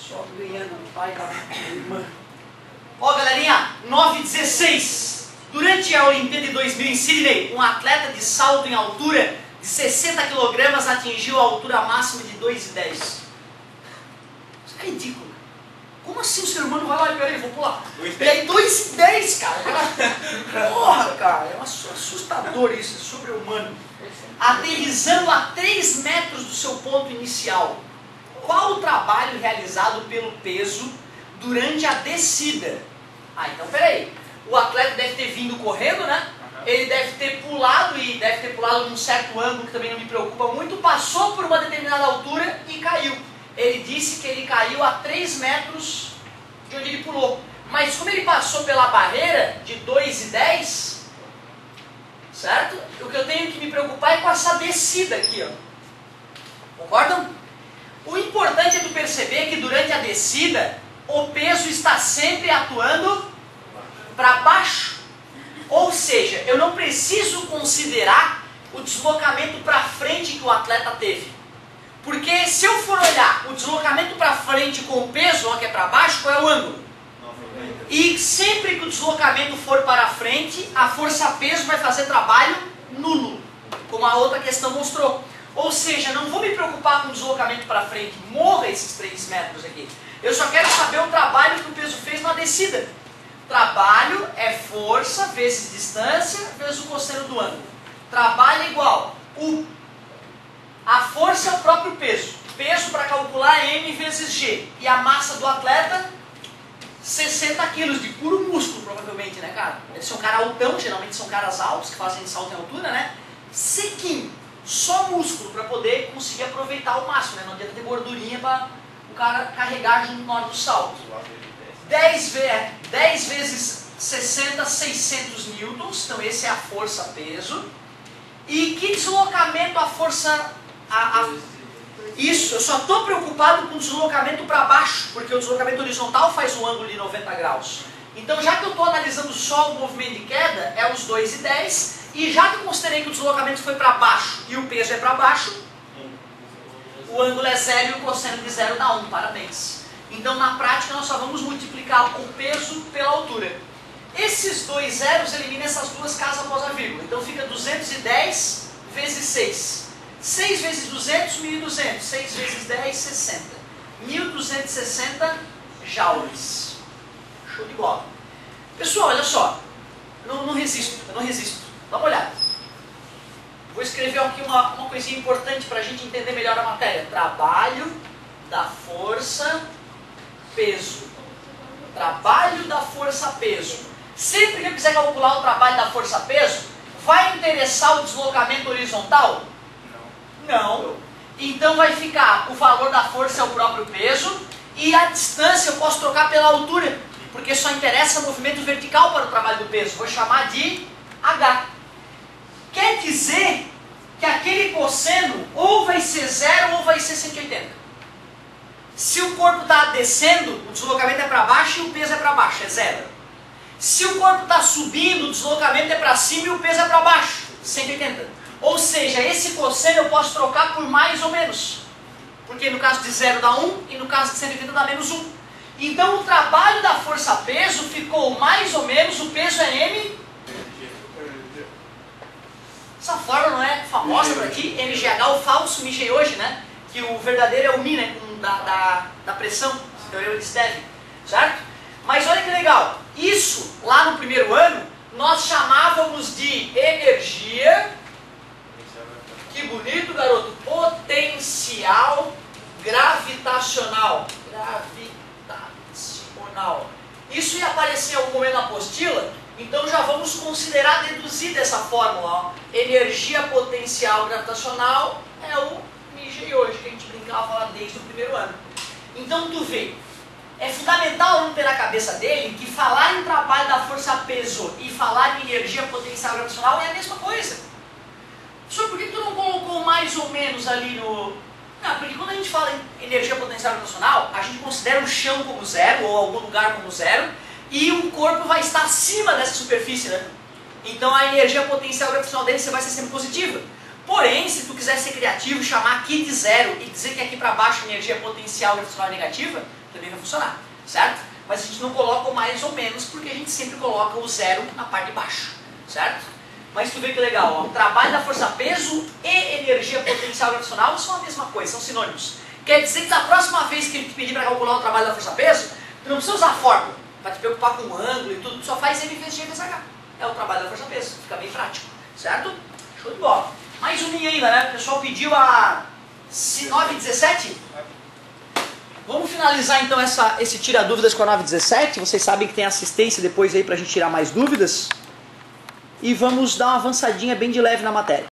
Só ganhando o pai da irmã. Ó, galerinha, 9:16. Durante a Olimpíada de 2000 em Sydney, um atleta de salto em altura de 60 kg atingiu a altura máxima de 2,10. Isso é ridículo. Como assim o ser humano vai lá e peraí, vou pular? E aí 2,10, cara. Porra, cara, é assustador isso, é sobre-humano. Aterrissando a 3 metros do seu ponto inicial. Qual o trabalho realizado pelo peso durante a descida? Ah, então peraí. O atleta deve ter vindo correndo, né? Ele deve ter pulado, e deve ter pulado num certo ângulo que também não me preocupa muito, passou por uma determinada altura e caiu. Ele disse que ele caiu a 3 metros de onde ele pulou. Mas como ele passou pela barreira de 2,10, certo? O que eu tenho que me preocupar é com essa descida aqui, ó. Concordam? O importante é tu perceber que durante a descida, o peso está sempre atuando para baixo. Ou seja, eu não preciso considerar o deslocamento para frente que o atleta teve. Porque se eu for olhar o deslocamento para frente com o peso, ó, que é para baixo, qual é o ângulo? E sempre que o deslocamento for para frente, a força-peso vai fazer trabalho nulo, como a outra questão mostrou. Ou seja, não vou me preocupar com o deslocamento para frente, morra esses 3 metros aqui. Eu só quero saber o trabalho que o peso fez na descida. Trabalho é força vezes distância vezes o cosseno do ângulo. Trabalho é igual a força é o próprio peso. Peso para calcular é M vezes G. E a massa do atleta, 60 quilos de puro músculo, provavelmente, né, cara? Deve ser um cara altão, geralmente são caras altos que fazem salto em altura, né? Sequinho, só músculo para poder conseguir aproveitar ao máximo, né? Não adianta ter gordurinha para o cara carregar junto na hora do salto. 10 vezes 60, 600 newtons, então esse é a força-peso. E que deslocamento a força... Isso, eu só estou preocupado com o deslocamento para baixo, porque o deslocamento horizontal faz um ângulo de 90 graus. Então, já que eu estou analisando só o movimento de queda, é os 2,10, e já que eu considerei que o deslocamento foi para baixo e o peso é para baixo, o ângulo é 0 e o cosseno de 0 dá 1, parabéns. Então, na prática, nós só vamos multiplicar o peso pela altura. Esses 2 zeros eliminam essas duas casas após a vírgula. Então, fica 210 vezes 6. 6 vezes 200, 1.200. 6 vezes 10, 60. 1.260 joules. Show de bola. Pessoal, olha só. Eu não resisto. Dá uma olhada. Vou escrever aqui uma coisinha importante para a gente entender melhor a matéria. Trabalho da força, peso. Trabalho da força, peso. Sempre que eu quiser calcular o trabalho da força, peso, vai interessar o deslocamento horizontal? Não. Então vai ficar, o valor da força é o próprio peso, e a distância eu posso trocar pela altura, porque só interessa o movimento vertical para o trabalho do peso. Vou chamar de H. Quer dizer que aquele cosseno ou vai ser 0 ou vai ser 180. Se o corpo está descendo, o deslocamento é para baixo e o peso é para baixo, é 0. Se o corpo está subindo, o deslocamento é para cima e o peso é para baixo, 180. Ou seja, esse cosseno eu posso trocar por mais ou menos. Porque no caso de 0 dá 1 e no caso de 180 dá menos 1. Então o trabalho da força-peso ficou mais ou menos, o peso é M. Essa fórmula não é famosa para ti? MGH, o falso MG hoje, né? Que o verdadeiro é o Mi, né? Da pressão, teorema de Stevin, certo? Mas olha que legal, isso lá no primeiro ano nós chamávamos de energia, que bonito, garoto, potencial gravitacional. Isso ia aparecer em algum momento na apostila, então já vamos considerar deduzir dessa fórmula. Ó. Energia potencial gravitacional é o MG hoje, que a gente brincava lá desde o primeiro ano. Então tu vê, é fundamental não ter na cabeça dele que falar em trabalho da força-peso e falar em energia potencial gravitacional é a mesma coisa. Professor, por que tu não colocou mais ou menos ali no... Não, porque quando a gente fala em energia potencial gravitacional, a gente considera o chão como 0, ou algum lugar como 0, e o corpo vai estar acima dessa superfície, né? Então a energia potencial gravitacional dele vai ser sempre positiva. Porém, se tu quiser ser criativo, chamar aqui de zero e dizer que aqui para baixo a energia potencial gravitacional é negativa, também vai funcionar, certo? Mas a gente não coloca o mais ou menos porque a gente sempre coloca o zero na parte de baixo, certo? Mas tu vê que legal, ó, o trabalho da força-peso e energia potencial gravitacional são a mesma coisa, são sinônimos. Quer dizer que da próxima vez que ele te pedir para calcular o trabalho da força-peso, tu não precisa usar a fórmula para te preocupar com o ângulo e tudo, tu só faz M vezes G vezes H. É o trabalho da força-peso, fica bem prático, certo? Show de bola. Mais um ainda, né? O pessoal pediu a 917. Vamos finalizar então esse tira dúvidas com a 917. Vocês sabem que tem assistência depois aí pra gente tirar mais dúvidas. E vamos dar uma avançadinha bem de leve na matéria.